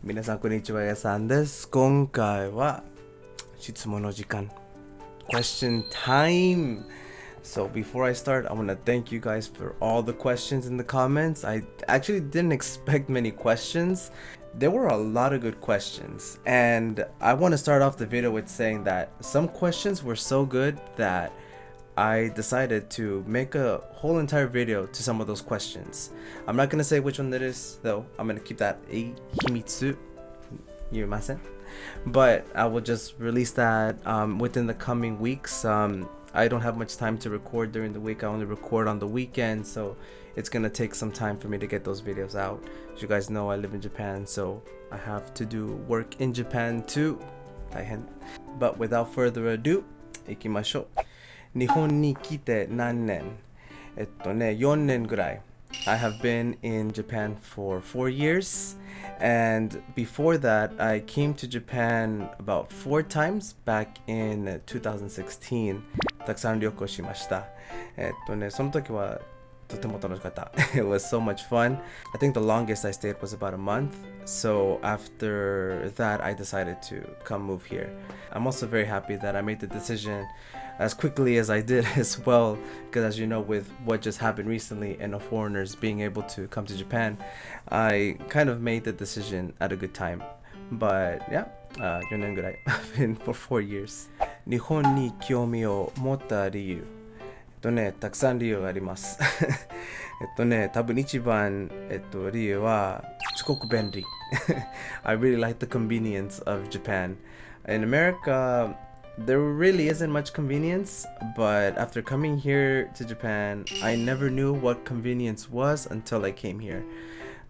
皆さんこんにちは、やさんです。今回は質問の時間 Question time. So before I start, I want to thank you guys for all the questions in the comments. I actually didn't expect many questions. There were a lot of good questions, and I want to start off the video with saying that some questions were so good that I decided to make a whole entire video to some of those questions. I'm not going to say which one that is, though. I'm going to keep that a himitsu. But I will just release that within the coming weeks. I don't have much time to record during the week. I only record on the weekend, so it's gonna take some time for me to get those videos out. As you guys know, I live in Japan, so I have to do work in Japan too. But without further ado, 行きましょう。日本に来て何年4年ぐらい。I have been in Japan for 4 years, and before that I came to Japan about 4 times back in 2016. たくさん旅行しました。その時はとても楽しかった。It was so much fun. I think the longest I stayed was about a month. So after that, I decided to come move here. I'm also very happy that I made the decision as quickly as I did as well, because as you know, with what just happened recently and the foreigners being able to come to Japan, I kind of made the decision at a good time. But yeah, 4年ぐらい I've been for 4 years. 日本に興味を持った理由。たくさん理由があります。多分一番、理由はすごく便利。I really like the convenience of Japan. In America, there really isn't much convenience, but after coming here to Japan, I never knew what convenience was until I came here.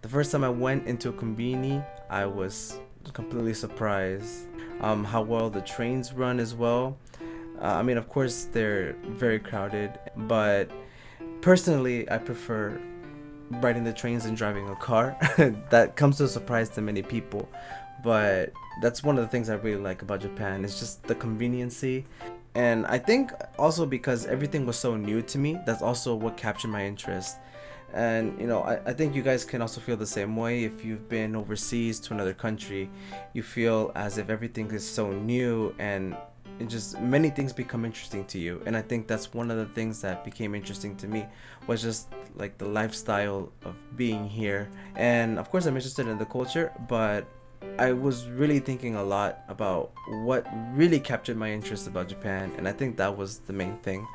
The first time I went into a conveni, I was completely surprised how well the trains run as well. I mean, of course, they're very crowded, but personally, I prefer riding the trains and driving a car. That comes to a surprise to many people, but that's one of the things I really like about Japan. It's just the conveniency. And I think also because everything was so new to me, that's also what captured my interest. And you know, I think you guys can also feel the same way. If you've been overseas to another country, you feel as if everything is so new and it just many things become interesting to you. And I think that's one of the things that became interesting to me, was just like the lifestyle of being here. And of course I'm interested in the culture, but I was really thinking a lot about what really captured my interest about Japan, and I think that was the main thing,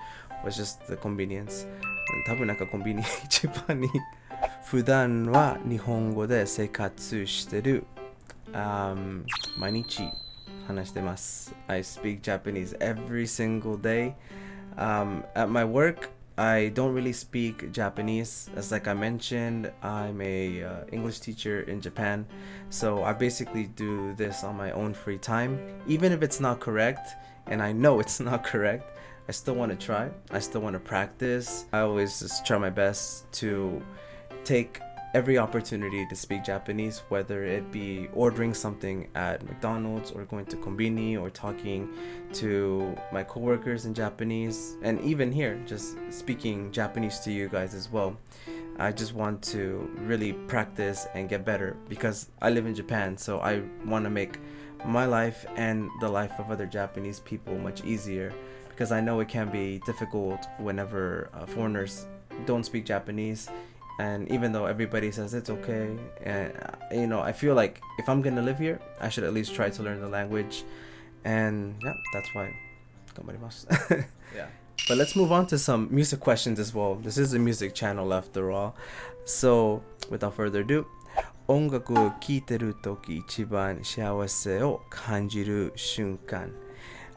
was just the convenience. 多分なんかコンビニ一番に普段は日本語で生活してる、毎日話してます。I speak Japanese every single day. At my work, I don't really speak Japanese. As like I mentioned, I'm a English teacher in Japan, so I basically do this on my own free time. Even if it's not correct, and I know it's not correct, I still want to try. I still want to practice. I always just try my best to take every opportunity to speak Japanese, whether it be ordering something at McDonald's or going to konbini or talking to my coworkers in Japanese, and even here just speaking Japanese to you guys as well. I just want to really practice and get better because I live in Japan, so I want to make my life and the life of other Japanese people much easier, because I know it can be difficult whenever foreigners don't speak Japanese. And even though everybody says it's okay, and you know, I feel like if I'm gonna live here, I should at least try to learn the language. And yeah, that's why. Yeah. But let's move on to some music questions as well. This is a music channel after all. So without further ado, 音楽を聴いてる時一番幸せを感じる瞬間。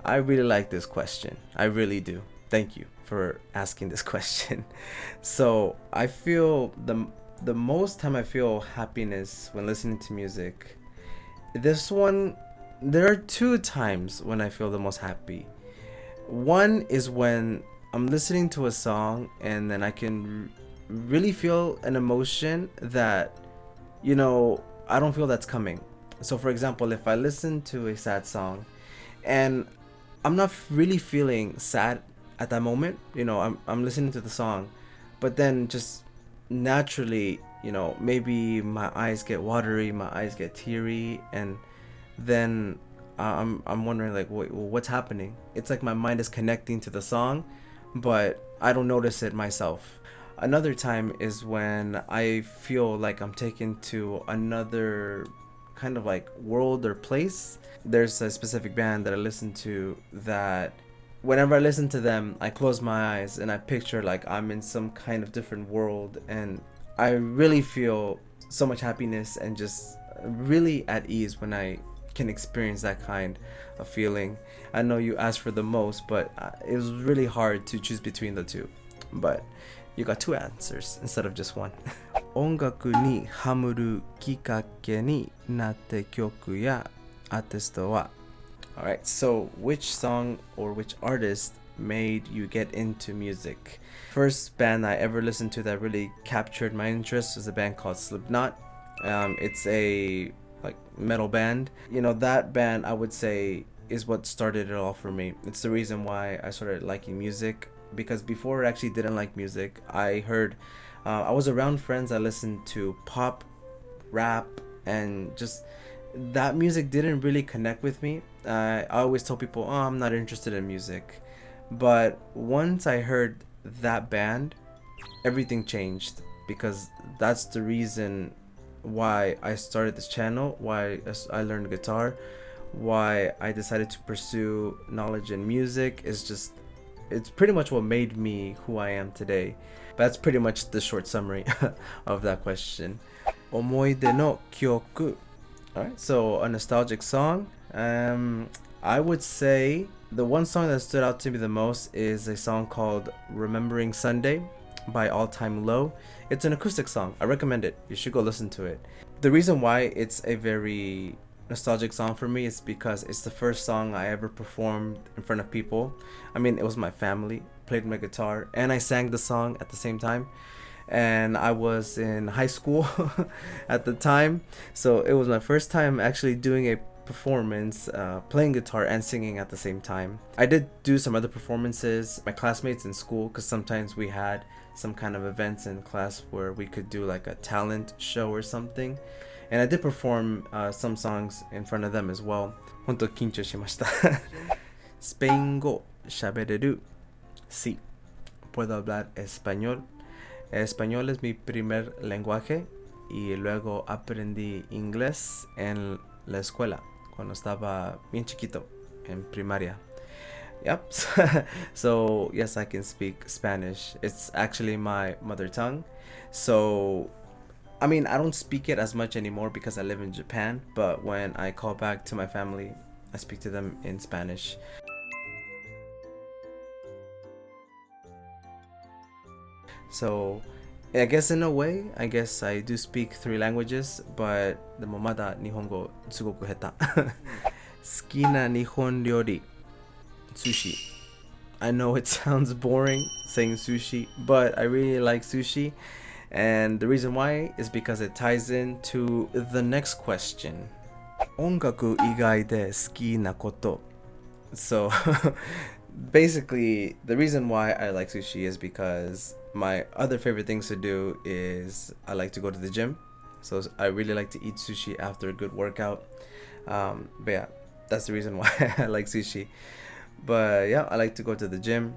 I really like this question. I really do. Thank you for asking this question. So I feel the most time I feel happiness when listening to music. This one, there are 2 times when I feel the most happy. One is when I'm listening to a song and then I can really feel an emotion that, you know, I don't feel that's coming. So for example, if I listen to a sad song and I'm not really feeling sad at that moment, you know, I'm listening to the song, but then just naturally you know, maybe my eyes get watery, my eyes get teary, and then I'm wondering like, wait, what's happening? It's like my mind is connecting to the song, but I don't notice it myself. Another time is when I feel like I'm taken to another kind of like world or place. There's a specific band that I listen to that whenever I listen to them, I close my eyes and I picture like I'm in some kind of different world, and I really feel so much happiness and just really at ease when I can experience that kind of feeling. I know you asked for the most, but it was really hard to choose between the two, but you got two answers instead of just one. 音楽にハマるきっかけになった曲やアーティストは Alright, so which song or which artist made you get into music? First band I ever listened to that really captured my interest was a band called Slipknot. It's a like metal band. You know, that band I would say is what started it all for me. It's the reason why I started liking music, because before I actually didn't like music. I was around friends that listened to pop, rap, and just that music didn't really connect with me. I always told people, oh, I'm not interested in music. But once I heard that band, everything changed, because that's the reason why I started this channel, why I learned guitar, why I decided to pursue knowledge in music. It's pretty much what made me who I am today. That's pretty much the short summary of that question. 思い出の曲. Alright, so a nostalgic song. I would say the one song that stood out to me the most is a song called Remembering Sunday by All Time Low. It's an acoustic song. I recommend it. You should go listen to it. The reason why it's a very nostalgic song for me is because it's the first song I ever performed in front of people. I mean, it was my family, played my guitar, and I sang the song at the same time. And I was in high school at the time, so it was my first time actually doing a performance, playing guitar and singing at the same time. I did do some other performances, my classmates in school, because sometimes we had some kind of events in class where we could do like a talent show or something, and I did perform some songs in front of them as well. 本当緊張しました。スペイン語喋れる? Sí, puedo hablar español. Español es mi primer lenguaje y luego aprendí inglés en la escuela cuando estaba bien chiquito, en primaria. Yep. So yes, I can speak Spanish. It's actually my mother tongue. So I mean, I don't speak it as much anymore because I live in Japan, but when I call back to my family, I speak to them in Spanish. So I guess in a way, I guess I do speak 3 languages, but でもまだ日本語すごく下手。好きな日本料理 sushi. I know it sounds boring saying sushi, but I really like sushi, and the reason why is because it ties into the next question. 音楽以外で好きなこと. So basically, the reason why I like sushi is because my other favorite things to do is I like to go to the gym. So I really like to eat sushi after a good workout. But yeah, that's the reason why I like sushi. But yeah, I like to go to the gym.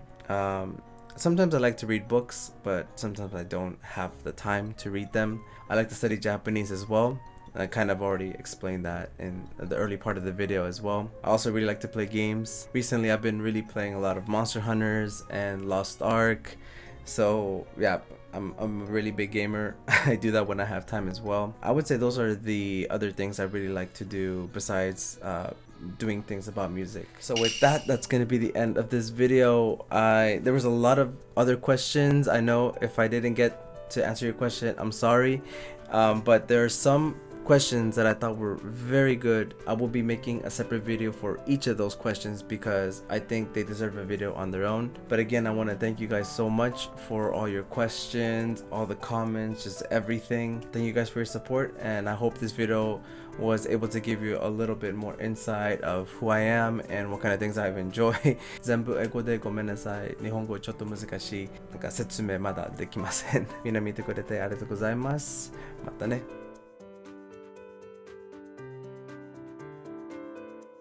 Sometimes I like to read books, but sometimes I don't have the time to read them. I like to study Japanese as well. I kind of already explained that in the early part of the video as well. I also really like to play games. Recently, I've been really playing a lot of Monster Hunters and Lost Ark. So yeah, I'm a really big gamer. I do that when I have time as well. I would say those are the other things I really like to do besides doing things about music. So with that, that's gonna be the end of this video. There was a lot of other questions. I know if I didn't get to answer your question, I'm sorry. But there are some questions that I thought were very good. I will be making a separate video for each of those questions because I think they deserve a video on their own. But again, I want to thank you guys so much for all your questions, all the comments, just everything. Thank you guys for your support, and I hope this video was able to give you a little bit more insight of who I am and what kind of things I enjoy. 全部英語でごめんなさい。日本語ちょっと難しい。なんか説明まだできません。みんな見てくれてありがとうございます。またね。